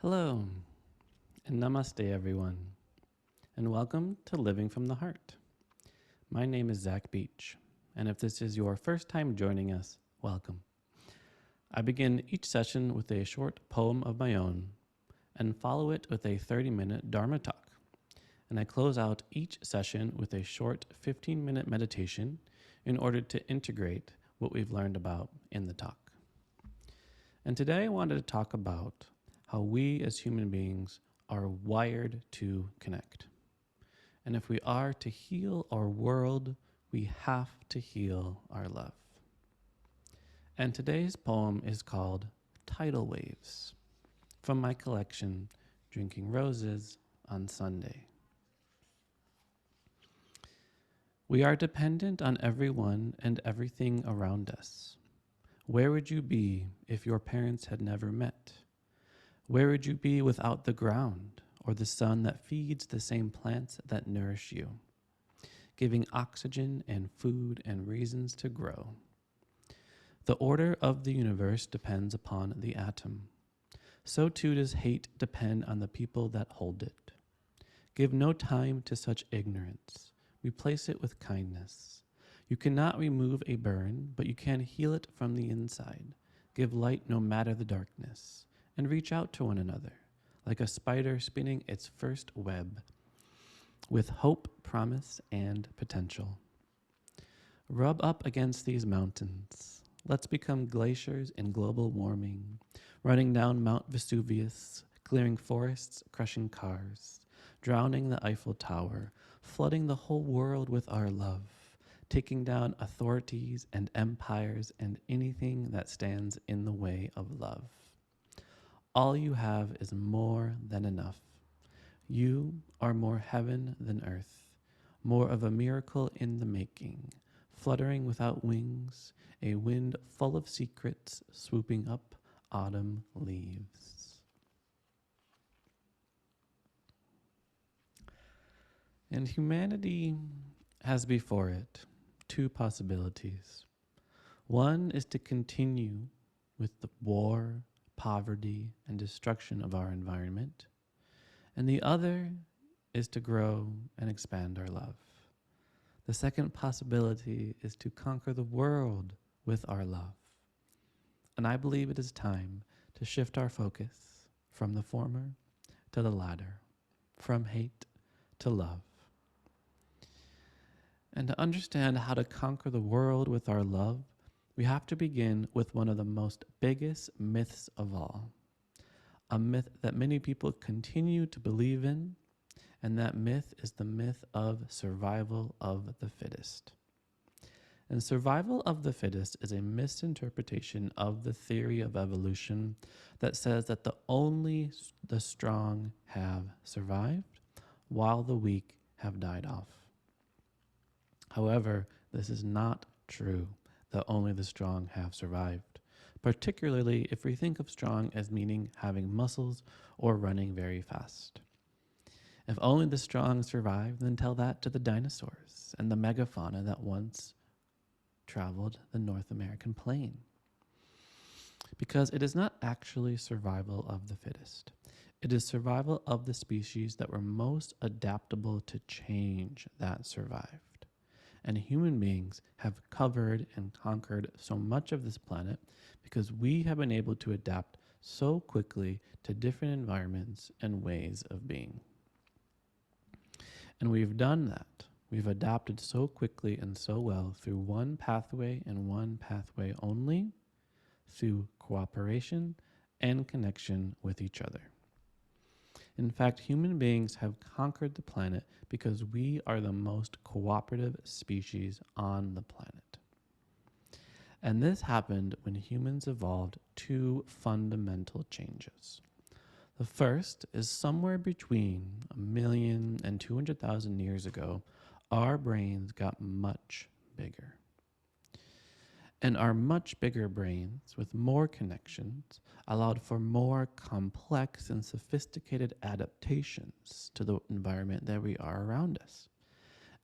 Hello, and namaste, everyone, and welcome to Living from the Heart. My name is Zach Beach, and if this is your first time joining us, welcome. I begin each session with a short poem of my own and follow it with a 30-minute Dharma talk, and I close out each session with a short 15-minute meditation in order to integrate what we've learned about in the talk. And today I wanted to talk about how we as human beings are wired to connect. And if we are to heal our world, we have to heal our love. And today's poem is called Tidal Waves, from my collection, Drinking Roses on Sunday. We are dependent on everyone and everything around us. Where would you be if your parents had never met? Where would you be without the ground or the sun that feeds the same plants that nourish you, giving oxygen and food and reasons to grow? The order of the universe depends upon the atom. So too does hate depend on the people that hold it. Give no time to such ignorance. Replace it with kindness. You cannot remove a burn, but you can heal it from the inside. Give light no matter the darkness. And reach out to one another, like a spider spinning its first web, with hope, promise, and potential. Rub up against these mountains. Let's become glaciers in global warming, running down Mount Vesuvius, clearing forests, crushing cars, drowning the Eiffel Tower, flooding the whole world with our love, taking down authorities and empires and anything that stands in the way of love. All you have is more than enough. You are more heaven than earth, more of a miracle in the making, fluttering without wings, a wind full of secrets swooping up autumn leaves. And humanity has before it two possibilities. One is to continue with the war, poverty, and destruction of our environment. And the other is to grow and expand our love. The second possibility is to conquer the world with our love. And I believe it is time to shift our focus from the former to the latter, from hate to love. And to understand how to conquer the world with our love, we have to begin with one of the most biggest myths of all, a myth that many people continue to believe in, and that myth is the myth of survival of the fittest. And survival of the fittest is a misinterpretation of the theory of evolution that says that only the strong have survived, while the weak have died off. However, this is not true, that only the strong have survived, particularly if we think of strong as meaning having muscles or running very fast. If only the strong survived, then tell that to the dinosaurs and the megafauna that once traveled the North American plain. Because it is not actually survival of the fittest. It is survival of the species that were most adaptable to change that survived. And human beings have covered and conquered so much of this planet because we have been able to adapt so quickly to different environments and ways of being. And we've done that. We've adapted so quickly and so well through one pathway and one pathway only, through cooperation and connection with each other. In fact, human beings have conquered the planet because we are the most cooperative species on the planet. And this happened when humans evolved two fundamental changes. The first is somewhere between 1 million and 200,000 years ago, our brains got much bigger. And our much bigger brains, with more connections, allowed for more complex and sophisticated adaptations to the environment that we are around us.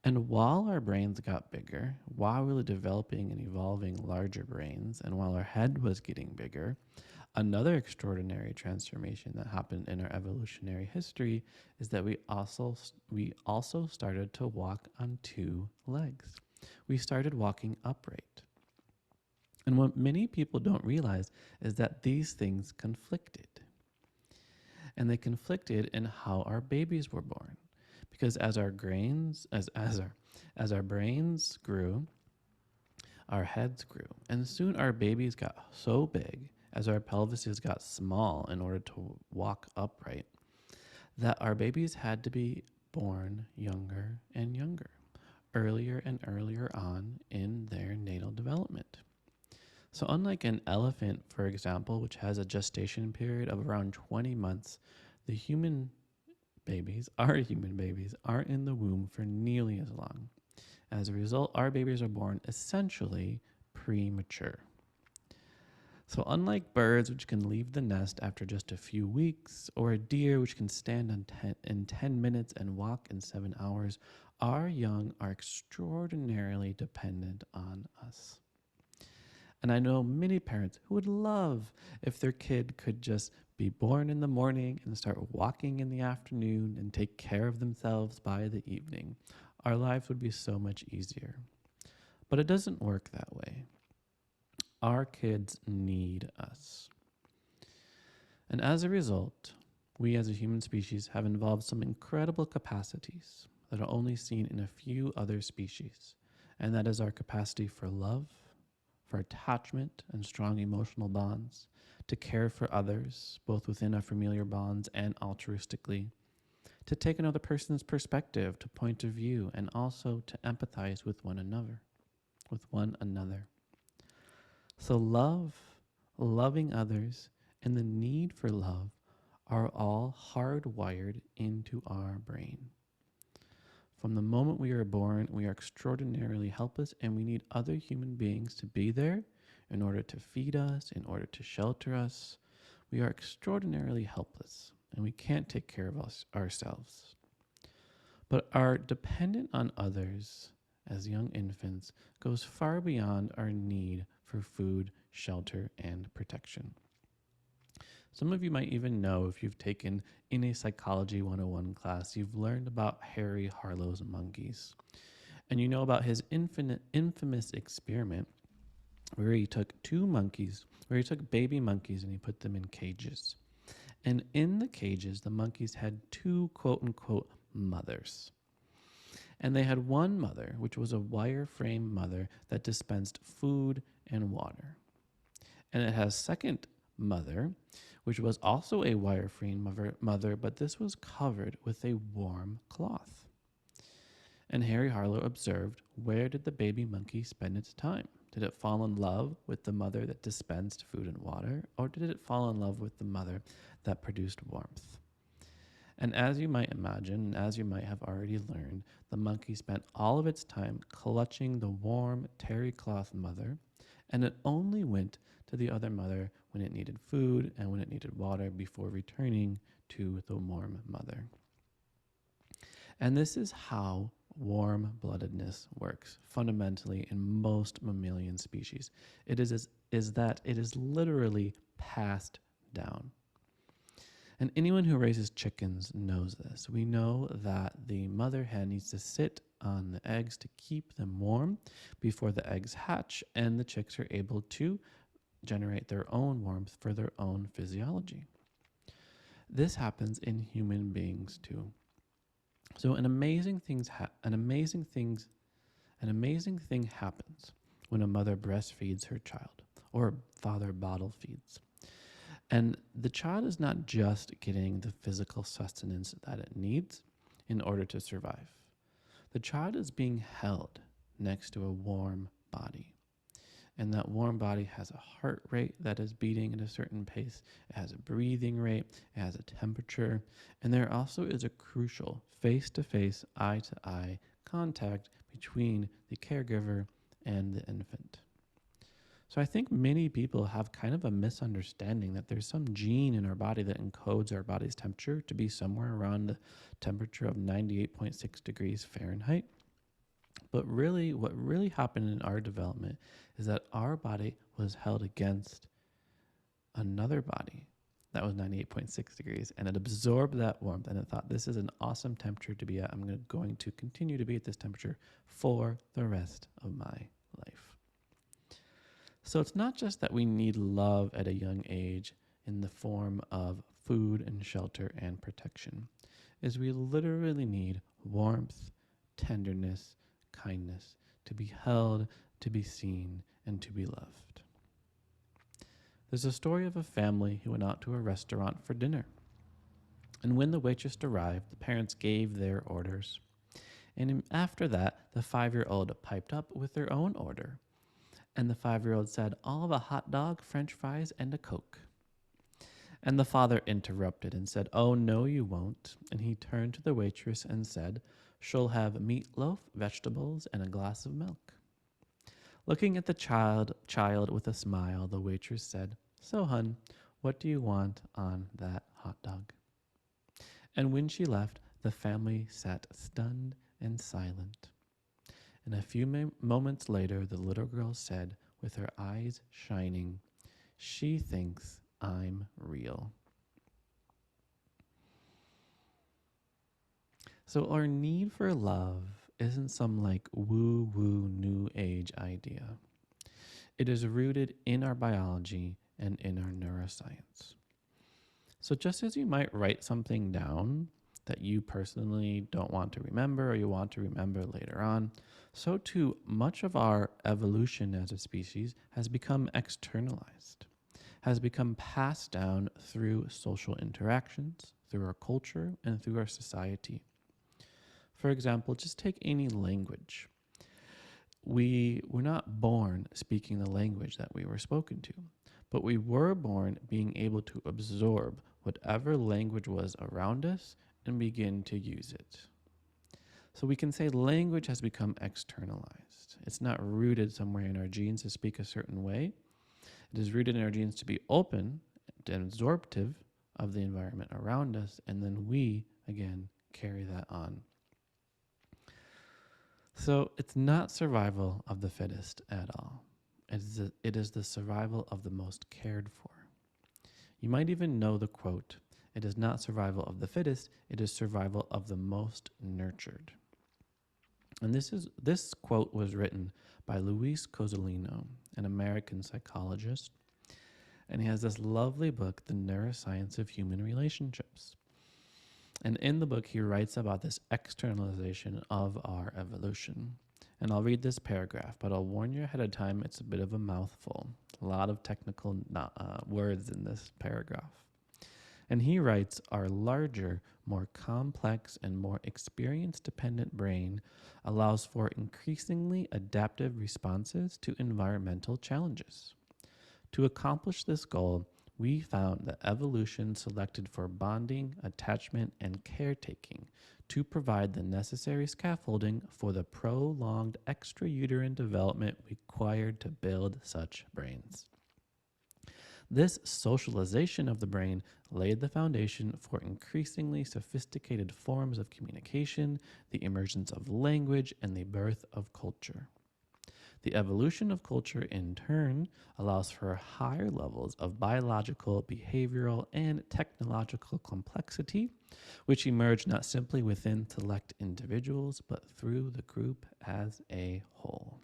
And while our brains got bigger, while we were developing and evolving larger brains, and while our head was getting bigger, Another extraordinary transformation that happened in our evolutionary history is that we also started to walk on two legs. We started walking upright. And what many people don't realize is that these things conflicted. And they conflicted in how our babies were born. Because as our brains grew, our heads grew. And soon our babies got so big as our pelvises got small in order to walk upright that our babies had to be born younger and younger, earlier and earlier on in their natal development. So, unlike an elephant, for example, which has a gestation period of around 20 months, our human babies, aren't in the womb for nearly as long. As a result, our babies are born essentially premature. So, unlike birds, which can leave the nest after just a few weeks, or a deer, which can stand in 10 minutes and walk in 7 hours, our young are extraordinarily dependent on us. And I know many parents who would love if their kid could just be born in the morning and start walking in the afternoon and take care of themselves by the evening. Our lives would be so much easier. But it doesn't work that way. Our kids need us. And as a result, we as a human species have evolved some incredible capacities that are only seen in a few other species. And that is our capacity for love, for attachment and strong emotional bonds, to care for others, both within our familiar bonds and altruistically, to take another person's perspective, to point of view, and also to empathize with one another. So love, loving others, and the need for love are all hardwired into our brain. From the moment we are born, we are extraordinarily helpless, and we need other human beings to be there in order to feed us, in order to shelter us. We are extraordinarily helpless, and we can't take care of us ourselves. But our dependence on others as young infants goes far beyond our need for food, shelter, and protection. Some of you might even know, if you've taken in a Psychology 101 class, you've learned about Harry Harlow's monkeys. And you know about his infamous experiment where he took baby monkeys and he put them in cages. And in the cages, the monkeys had two quote unquote mothers. And they had one mother, which was a wireframe mother that dispensed food and water. And it has second mother, which was also a wireframe mother, but this was covered with a warm cloth. And Harry Harlow observed, where did the baby monkey spend its time? Did it fall in love with the mother that dispensed food and water, or did it fall in love with the mother that produced warmth? And as you might imagine, and as you might have already learned, the monkey spent all of its time clutching the warm terry cloth mother, and it only went to the other mother when it needed food and when it needed water before returning to the warm mother. And this is how warm-bloodedness works fundamentally in most mammalian species. It is literally passed down. And anyone who raises chickens knows this. We know that the mother hen needs to sit on the eggs to keep them warm before the eggs hatch, and the chicks are able to generate their own warmth for their own physiology. This happens in human beings too. So an amazing thing happens when a mother breastfeeds her child or a father bottle feeds. And the child is not just getting the physical sustenance that it needs in order to survive. The child is being held next to a warm body. And that warm body has a heart rate that is beating at a certain pace. It has a breathing rate. It has a temperature. And there also is a crucial face-to-face, eye-to-eye contact between the caregiver and the infant. So I think many people have kind of a misunderstanding that there's some gene in our body that encodes our body's temperature to be somewhere around the temperature of 98.6 degrees Fahrenheit. But really, what really happened in our development is that our body was held against another body that was 98.6 degrees, and it absorbed that warmth, and it thought, this is an awesome temperature to be at. I'm going to continue to be at this temperature for the rest of my life. So it's not just that we need love at a young age in the form of food and shelter and protection, is we literally need warmth, tenderness, kindness, to be held, to be seen, and to be loved. There's a story of a family who went out to a restaurant for dinner. And when the waitress arrived, the parents gave their orders. And after that, the 5-year-old piped up with their own order. And the 5-year-old said, "I'll have a hot dog, French fries, and a Coke." And the father interrupted and said, "Oh, no, you won't." And he turned to the waitress and said, "She'll have meatloaf, vegetables, and a glass of milk." Looking at the child with a smile, the waitress said, "So, hun, what do you want on that hot dog?" And when she left, the family sat stunned and silent. And a few moments later, the little girl said, with her eyes shining, "She thinks I'm real." So our need for love isn't some like woo-woo new age idea. It is rooted in our biology and in our neuroscience. So just as you might write something down that you personally don't want to remember or you want to remember later on, so too much of our evolution as a species has become externalized, has become passed down through social interactions, through our culture, and through our society. For example, just take any language. We were not born speaking the language that we were spoken to, but we were born being able to absorb whatever language was around us and begin to use it. So we can say language has become externalized. It's not rooted somewhere in our genes to speak a certain way. It is rooted in our genes to be open and absorptive of the environment around us, and then we, again, carry that on. So it's not survival of the fittest at all. It is the survival of the most cared for. You might even know the quote, "It is not survival of the fittest, it is survival of the most nurtured." And this quote was written by Luis Cozzolino, an American psychologist, and he has this lovely book, The Neuroscience of Human Relationships. And in the book, he writes about this externalization of our evolution. And I'll read this paragraph, but I'll warn you ahead of time, it's a bit of a mouthful. A lot of technical words in this paragraph. And he writes, "Our larger, more complex, and more experience-dependent brain allows for increasingly adaptive responses to environmental challenges. To accomplish this goal, we found that evolution selected for bonding, attachment, and caretaking to provide the necessary scaffolding for the prolonged extrauterine development required to build such brains. This socialization of the brain laid the foundation for increasingly sophisticated forms of communication, the emergence of language, and the birth of culture. The evolution of culture, in turn, allows for higher levels of biological, behavioral, and technological complexity, which emerge not simply within select individuals, but through the group as a whole."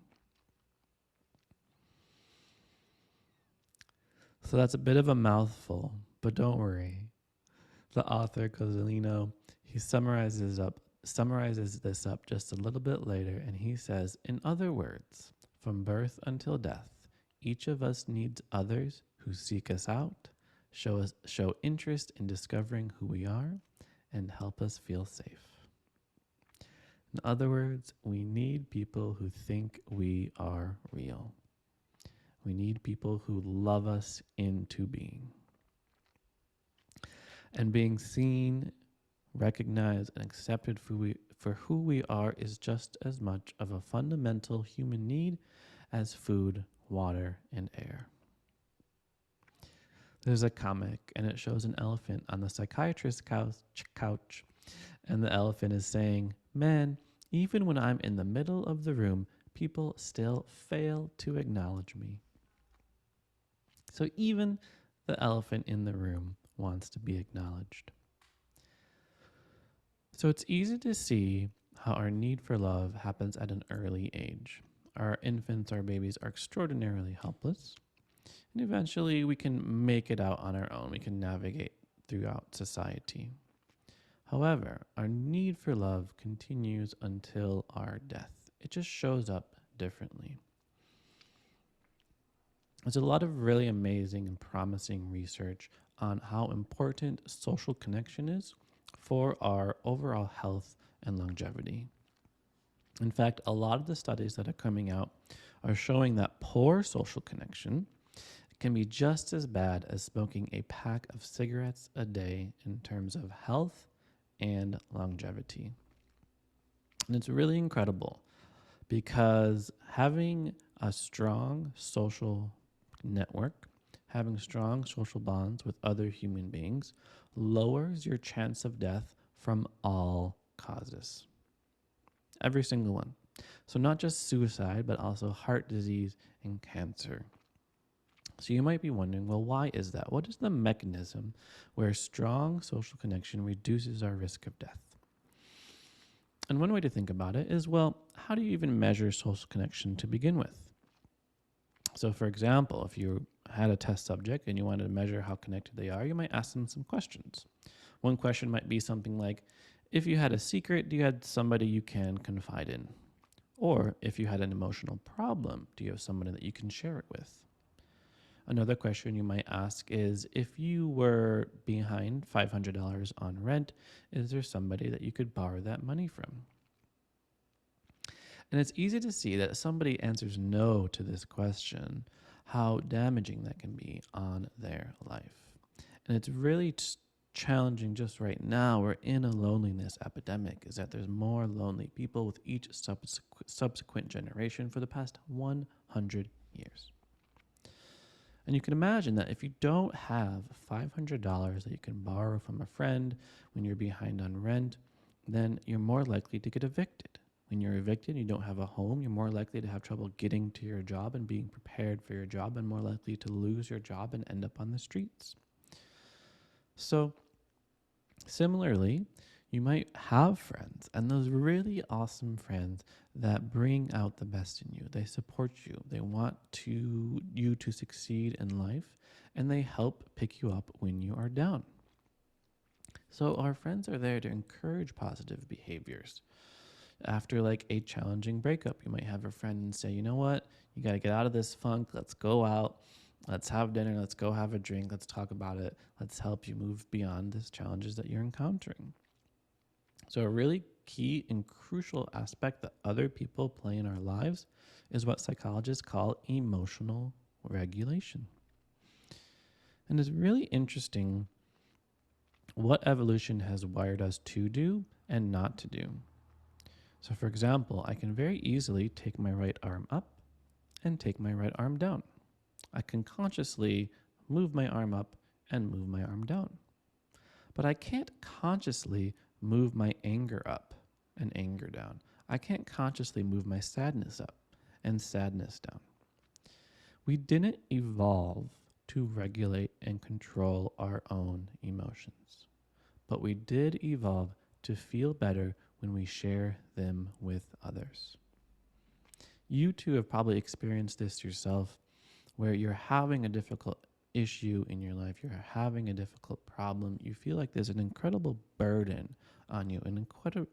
So that's a bit of a mouthful, but don't worry. The author, Cozzolino, he summarizes this up just a little bit later, and he says, "In other words, from birth until death, each of us needs others who seek us out, show interest in discovering who we are, and help us feel safe. In other words, we need people who think we are real. We need people who love us into being. And being seen, recognized, and accepted for who we are is just as much of a fundamental human need as food, water, and air." There's a comic, and it shows an elephant on the psychiatrist's couch, and the elephant is saying, "Man, even when I'm in the middle of the room, people still fail to acknowledge me." So even The elephant in the room wants to be acknowledged. So it's easy to see how our need for love happens at an early age. Our infants, our babies are extraordinarily helpless, and eventually we can make it out on our own. We can navigate throughout society. However, our need for love continues until our death. It just shows up differently. There's a lot of really amazing and promising research on how important social connection is for our overall health and longevity. In fact, a lot of the studies that are coming out are showing that poor social connection can be just as bad as smoking a pack of cigarettes a day in terms of health and longevity. And it's really incredible because having a strong social network, having strong social bonds with other human beings, lowers your chance of death from all causes. Every single one. So, not just suicide, but also heart disease and cancer. So, you might be wondering, well, why is that? What is the mechanism where strong social connection reduces our risk of death? And one way to think about it is, well, how do you even measure social connection to begin with? So, for example, if you had a test subject and you wanted to measure how connected they are, you might ask them some questions. One question might be something like, if you had a secret, do you have somebody you can confide in? Or if you had an emotional problem, do you have somebody that you can share it with? Another question you might ask is, if you were behind $500 on rent, is there somebody that you could borrow that money from? And it's easy to see that if somebody answers no to this question, how damaging that can be on their life. And it's really challenging just right now. We're in a loneliness epidemic, is that there's more lonely people with each subsequent generation for the past 100 years. And you can imagine that if you don't have $500 that you can borrow from a friend when you're behind on rent, then you're more likely to get evicted. When you're evicted, you don't have a home, you're more likely to have trouble getting to your job and being prepared for your job, and more likely to lose your job and end up on the streets. So, similarly, you might have friends, and those really awesome friends that bring out the best in you. They support you. They want you to succeed in life, and they help pick you up when you are down. So our friends are there to encourage positive behaviors. After like a challenging breakup, you might have a friend and say, you know what, you got to get out of this funk. Let's go out. Let's have dinner. Let's go have a drink. Let's talk about it. Let's help you move beyond these challenges that you're encountering. So a really key and crucial aspect that other people play in our lives is what psychologists call emotional regulation. And it's really interesting what evolution has wired us to do and not to do. So for example, I can very easily take my right arm up and take my right arm down. I can consciously move my arm up and move my arm down. But I can't consciously move my anger up and anger down. I can't consciously move my sadness up and sadness down. We didn't evolve to regulate and control our own emotions, but we did evolve to feel better when we share them with others. You too have probably experienced this yourself, where you're having a difficult issue in your life, you're having a difficult problem, you feel like there's an incredible burden on you, an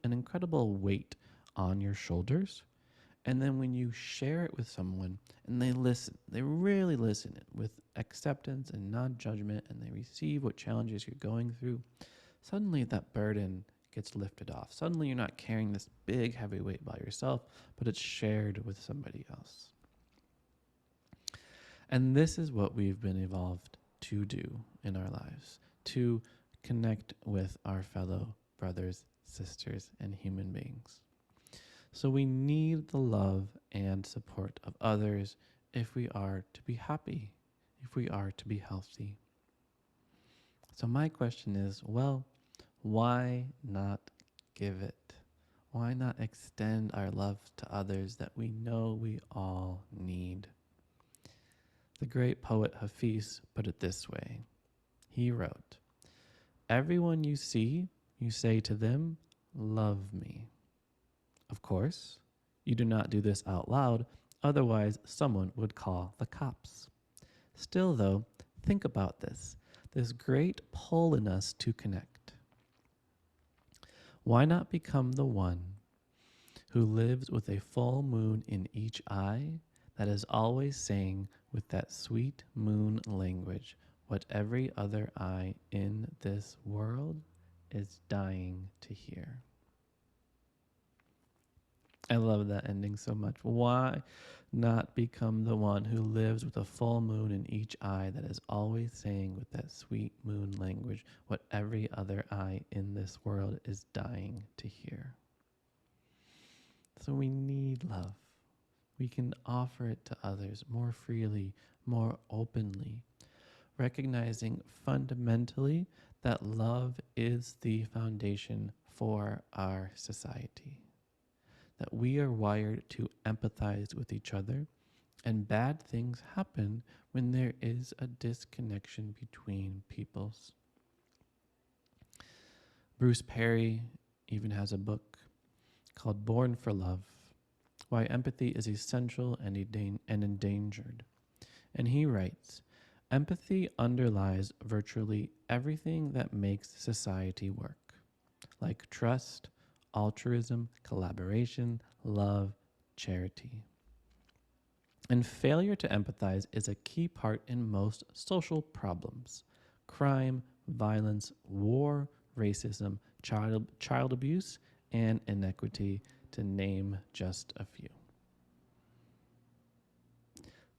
incredible weight on your shoulders. And then when you share it with someone and they listen, they really listen with acceptance and non-judgment, and they receive what challenges you're going through, suddenly that burden gets lifted off. Suddenly you're not carrying this big heavy weight by yourself, but it's shared with somebody else. And this is what we've been evolved to do in our lives, to connect with our fellow brothers, sisters, and human beings. So we need the love and support of others if we are to be happy, if we are to be healthy. So my question is, well, why not give it? Why not extend our love to others that we know we all need? The great poet Hafiz put it this way. He wrote, "Everyone you see, you say to them, 'Love me.' Of course, you do not do this out loud, otherwise someone would call the cops. Still, though, think about this great pull in us to connect. Why not become the one who lives with a full moon in each eye that is always saying with that sweet moon language what every other eye in this world is dying to hear?" I love that ending so much. Why not become the one who lives with a full moon in each eye that is always saying with that sweet moon language what every other eye in this world is dying to hear? So we need love. We can offer it to others more freely, more openly, recognizing fundamentally that love is the foundation for our society. That we are wired to empathize with each other, and bad things happen when there is a disconnection between peoples. Bruce Perry even has a book called Born for Love, Why Empathy is Essential and Endangered. And he writes, "Empathy underlies virtually everything that makes society work, like trust, altruism, collaboration, love, charity. And failure to empathize is a key part in most social problems: crime, violence, war, racism, child abuse, and inequity, to name just a few."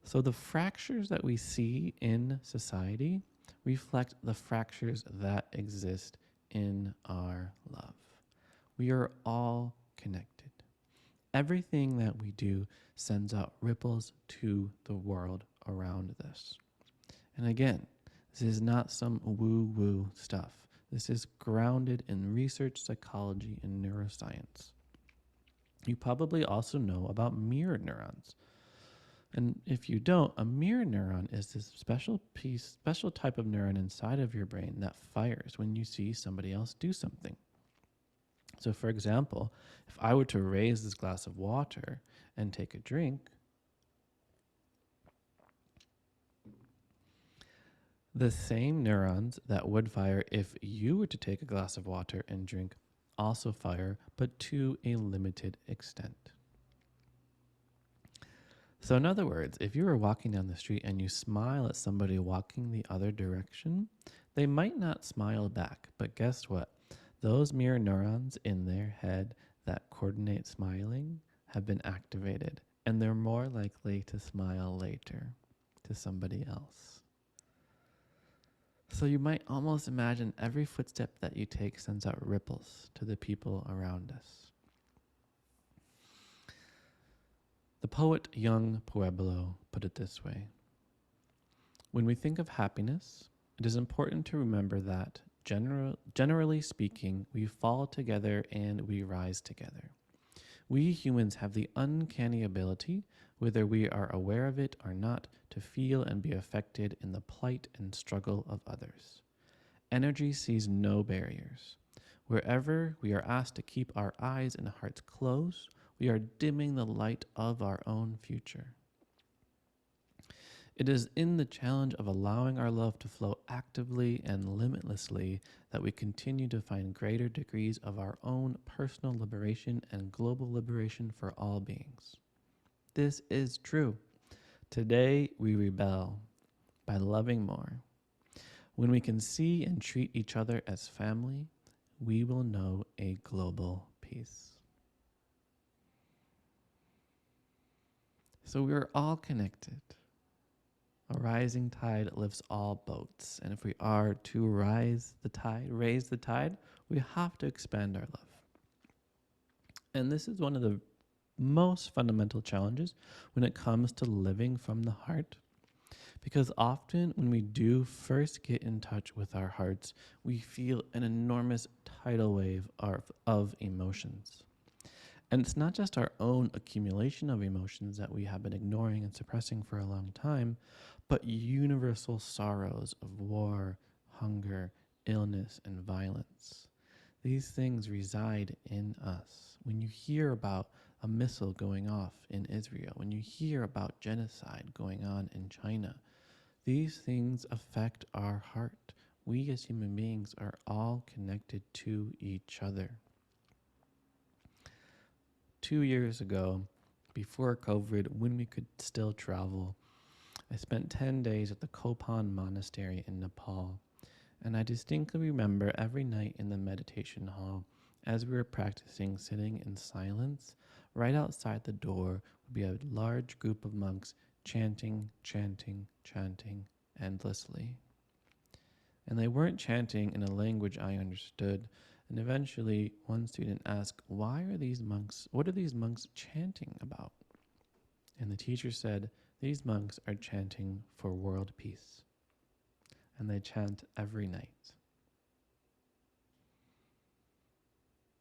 So the fractures that we see in society reflect the fractures that exist in our love. We are all connected. Everything that we do sends out ripples to the world around us. And again, this is not some woo-woo stuff. This is grounded in research, psychology, and neuroscience. You probably also know about mirror neurons. And if you don't, a mirror neuron is this special type of neuron inside of your brain that fires when you see somebody else do something. So for example, if I were to raise this glass of water and take a drink, the same neurons that would fire if you were to take a glass of water and drink also fire, but to a limited extent. So in other words, if you were walking down the street and you smile at somebody walking the other direction, they might not smile back, but guess what? Those mirror neurons in their head that coordinate smiling have been activated, and they're more likely to smile later to somebody else. So you might almost imagine every footstep that you take sends out ripples to the people around us. The poet Young Pueblo put it this way: "When we think of happiness, it is important to remember that, generally speaking, we fall together and we rise together. We humans have the uncanny ability, whether we are aware of it or not, to feel and be affected in the plight and struggle of others. Energy sees no barriers. Wherever we are asked to keep our eyes and hearts closed, we are dimming the light of our own future. It is in the challenge of allowing our love to flow actively and limitlessly that we continue to find greater degrees of our own personal liberation and global liberation for all beings. This is true. Today we rebel by loving more. When we can see and treat each other as family, we will know a global peace." So we are all connected. A rising tide lifts all boats. And if we are to raise the tide, we have to expand our love. And this is one of the most fundamental challenges when it comes to living from the heart. Because often when we do first get in touch with our hearts, we feel an enormous tidal wave of emotions. And it's not just our own accumulation of emotions that we have been ignoring and suppressing for a long time, but universal sorrows of war, hunger, illness, and violence. These things reside in us. When you hear about a missile going off in Israel, when you hear about genocide going on in China, these things affect our heart. We as human beings are all connected to each other. 2 years ago, before COVID, when we could still travel, I spent 10 days at the Kopan Monastery in Nepal. And I distinctly remember every night in the meditation hall, as we were practicing sitting in silence, right outside the door would be a large group of monks chanting, chanting, chanting endlessly. And they weren't chanting in a language I understood. And eventually, one student asked, what are these monks chanting about? And the teacher said, these monks are chanting for world peace. And they chant every night.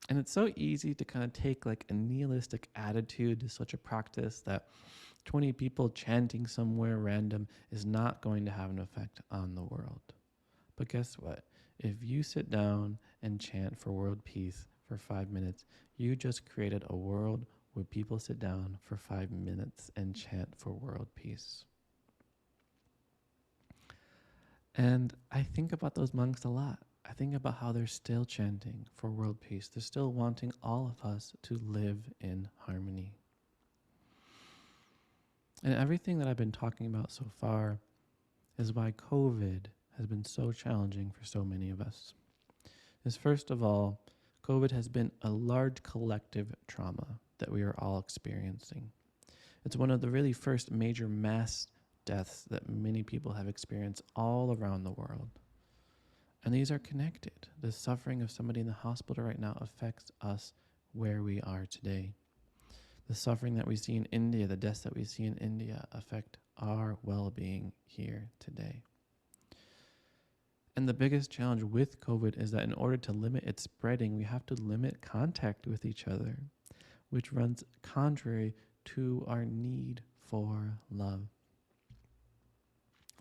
And it's so easy to kind of take like a nihilistic attitude to such a practice that 20 people chanting somewhere random is not going to have an effect on the world. But guess what? If you sit down and chant for world peace for 5 minutes, you just created a world where people sit down for 5 minutes and chant for world peace. And I think about those monks a lot. I think about how they're still chanting for world peace. They're still wanting all of us to live in harmony. And everything that I've been talking about so far is why COVID has been so challenging for so many of us. Is first of all, COVID has been a large collective trauma that we are all experiencing. It's one of the really first major mass deaths that many people have experienced all around the world. And these are connected. The suffering of somebody in the hospital right now affects us where we are today. The suffering that we see in India, the deaths that we see in India affect our well-being here today. And the biggest challenge with COVID is that in order to limit its spreading, we have to limit contact with each other, which runs contrary to our need for love.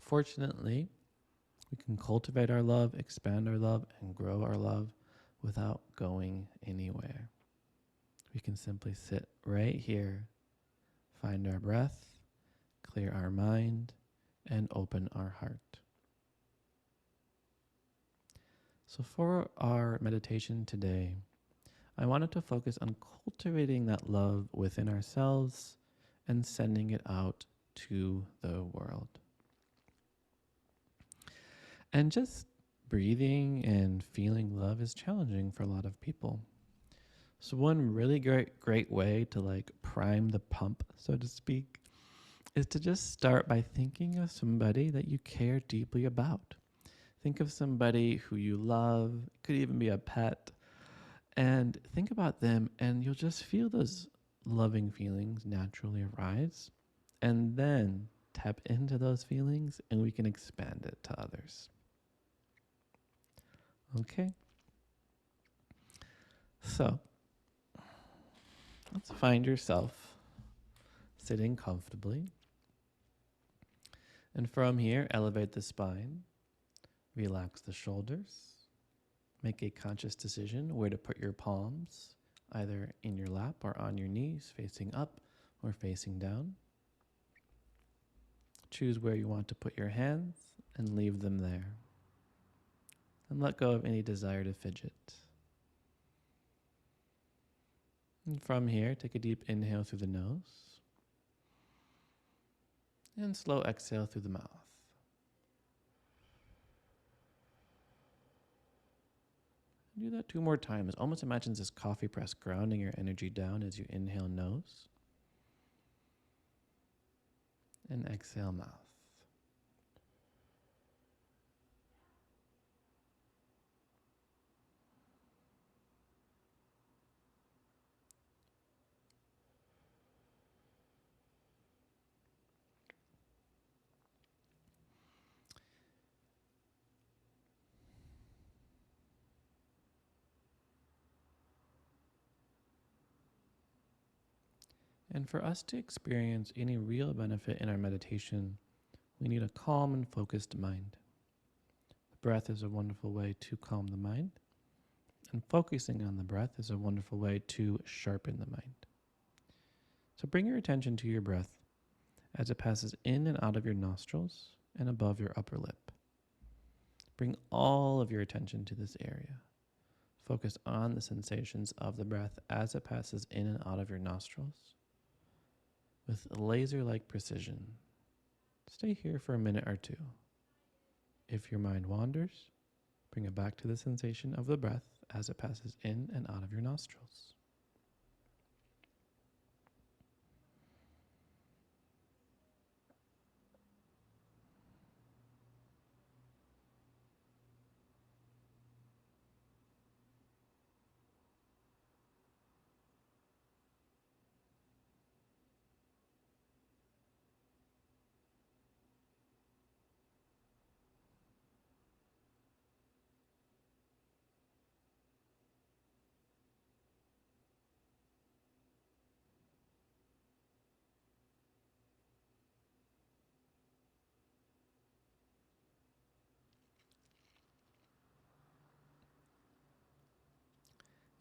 Fortunately, we can cultivate our love, expand our love, and grow our love without going anywhere. We can simply sit right here, find our breath, clear our mind, and open our heart. So for our meditation today, I wanted to focus on cultivating that love within ourselves and sending it out to the world. And just breathing and feeling love is challenging for a lot of people. So one really great way to prime the pump, so to speak, is to just start by thinking of somebody that you care deeply about. Think of somebody who you love, it could even be a pet, and think about them and you'll just feel those loving feelings naturally arise, and then tap into those feelings and we can expand it to others. Okay? So, let's find yourself sitting comfortably. And from here, elevate the spine, relax the shoulders, make a conscious decision where to put your palms, either in your lap or on your knees, facing up or facing down. Choose where you want to put your hands and leave them there. And let go of any desire to fidget. And from here, take a deep inhale through the nose and slow exhale through the mouth. Do that 2 more times. Almost imagine this coffee press grounding your energy down as you inhale nose and exhale mouth. And for us to experience any real benefit in our meditation, We need a calm and focused mind. The breath is a wonderful way to calm the mind, and focusing on the breath is a wonderful way to sharpen the mind. So bring your attention to your breath as it passes in and out of your nostrils and above your upper lip. Bring all of your attention to this area. Focus on the sensations of the breath as it passes in and out of your nostrils with laser-like precision. Stay here for a minute or two. If your mind wanders, bring it back to the sensation of the breath as it passes in and out of your nostrils.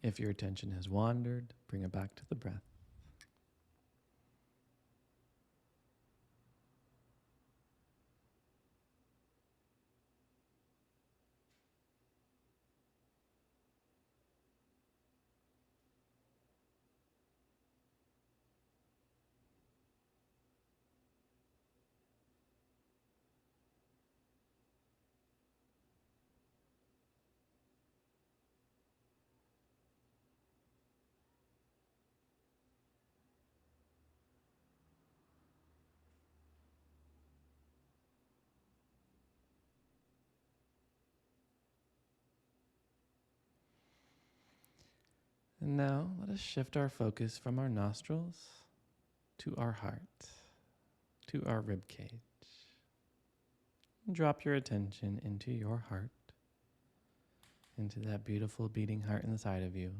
If your attention has wandered, bring it back to the breath. And now let us shift our focus from our nostrils to our heart, to our rib cage. Drop your attention into your heart, into that beautiful beating heart inside of you.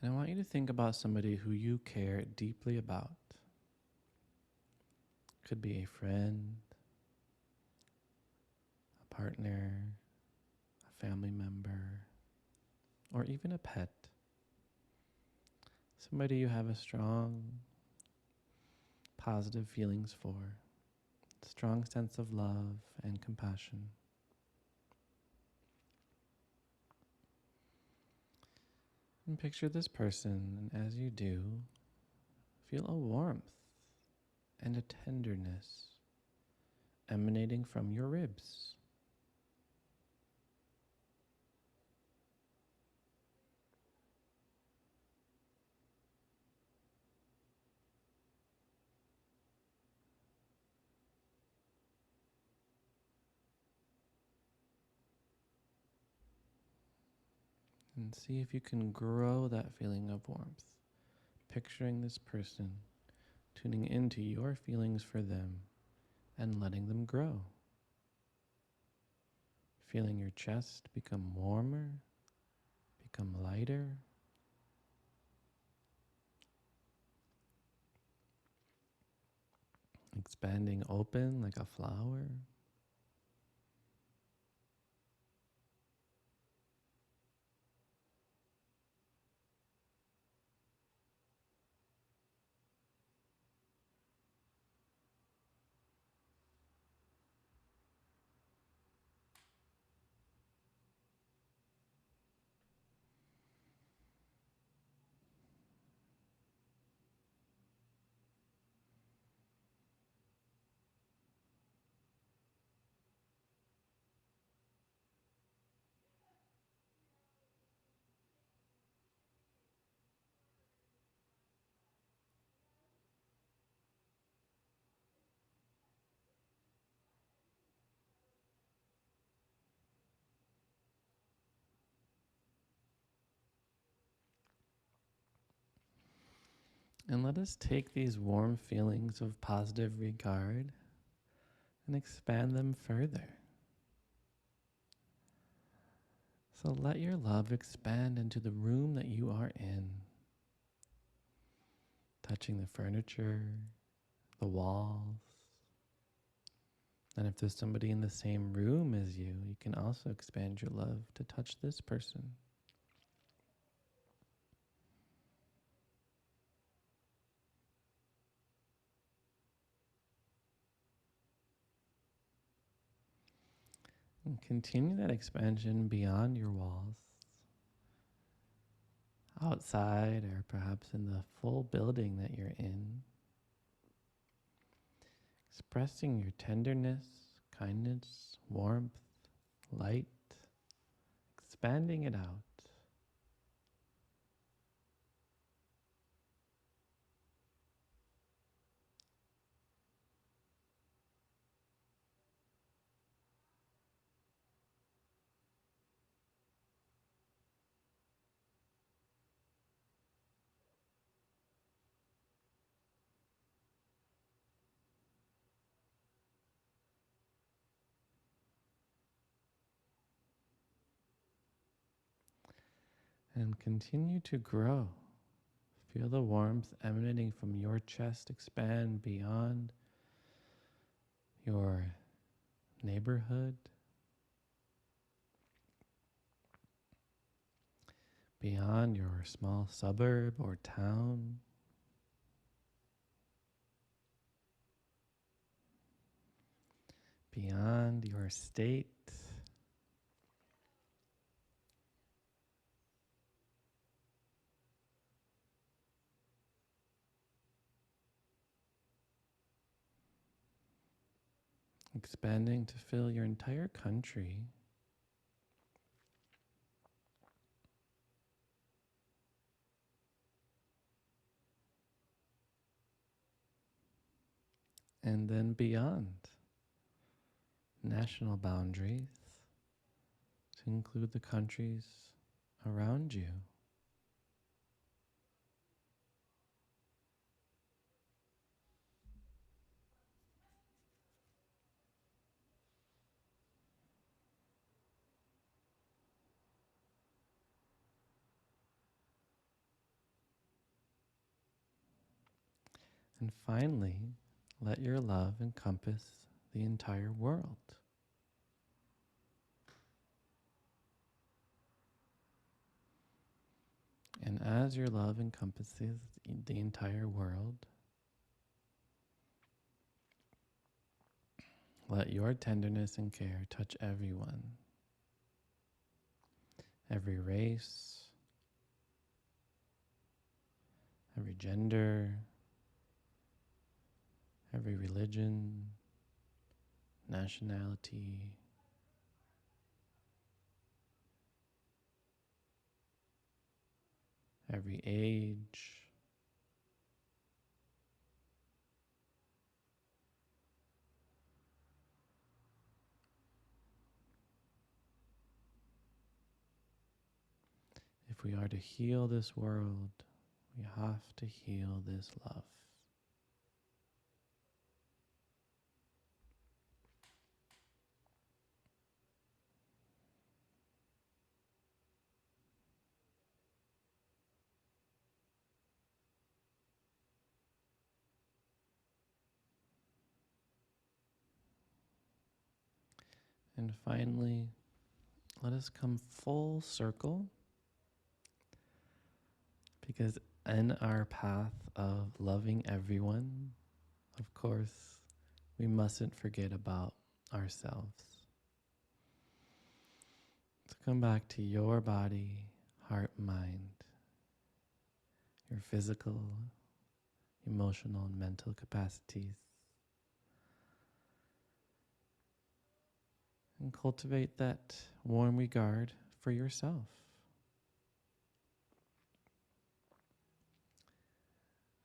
And I want you to think about somebody who you care deeply about. Could be a friend, a partner, a family member, or even a pet. Somebody you have a strong, positive feelings for, strong sense of love and compassion. And picture this person, and as you do, feel a warmth and a tenderness emanating from your ribs. And see if you can grow that feeling of warmth, picturing this person, tuning into your feelings for them and letting them grow. Feeling your chest become warmer, become lighter. Expanding open like a flower. And let us take these warm feelings of positive regard and expand them further. So let your love expand into the room that you are in. touching the furniture, the walls. And if there's somebody in the same room as you, you can also expand your love to touch this person. And continue that expansion beyond your walls, outside or perhaps in the full building that you're in. Expressing your tenderness, kindness, warmth, light, expanding it out. And continue to grow. Feel the warmth emanating from your chest expand beyond your neighborhood, beyond your small suburb or town, beyond your state, expanding to fill your entire country. And then beyond national boundaries to include the countries around you. And finally, let your love encompass the entire world. And as your love encompasses the entire world, let your tenderness and care touch everyone, every race, every gender, every religion, nationality, every age, if we are to heal this world, we have to heal this love. And finally, let us come full circle, because in our path of loving everyone, of course, we mustn't forget about ourselves. So come back to your body, heart, mind, your physical, emotional, and mental capacities, and cultivate that warm regard for yourself.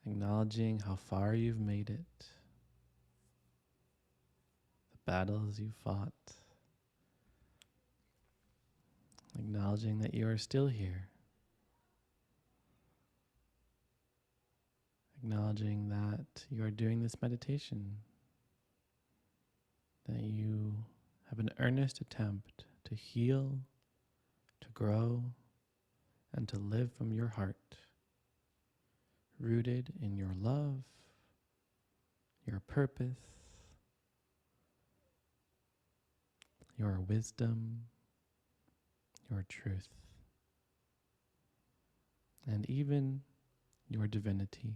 Acknowledging how far you've made it, the battles you fought, acknowledging that you are still here, acknowledging that you are doing this meditation, that you have an earnest attempt to heal, to grow, and to live from your heart, rooted in your love, your purpose, your wisdom, your truth, and even your divinity.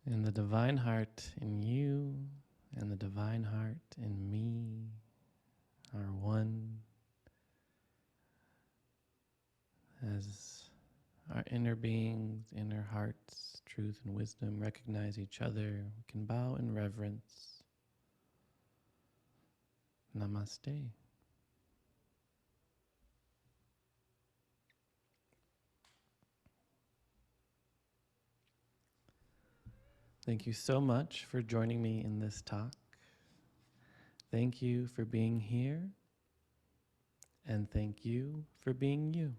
And the divine heart in you and the divine heart in me are one, as our inner beings, inner hearts, truth and wisdom recognize each other. We can bow in reverence. Namaste. Thank you so much for joining me in this talk. Thank you for being here, and thank you for being you.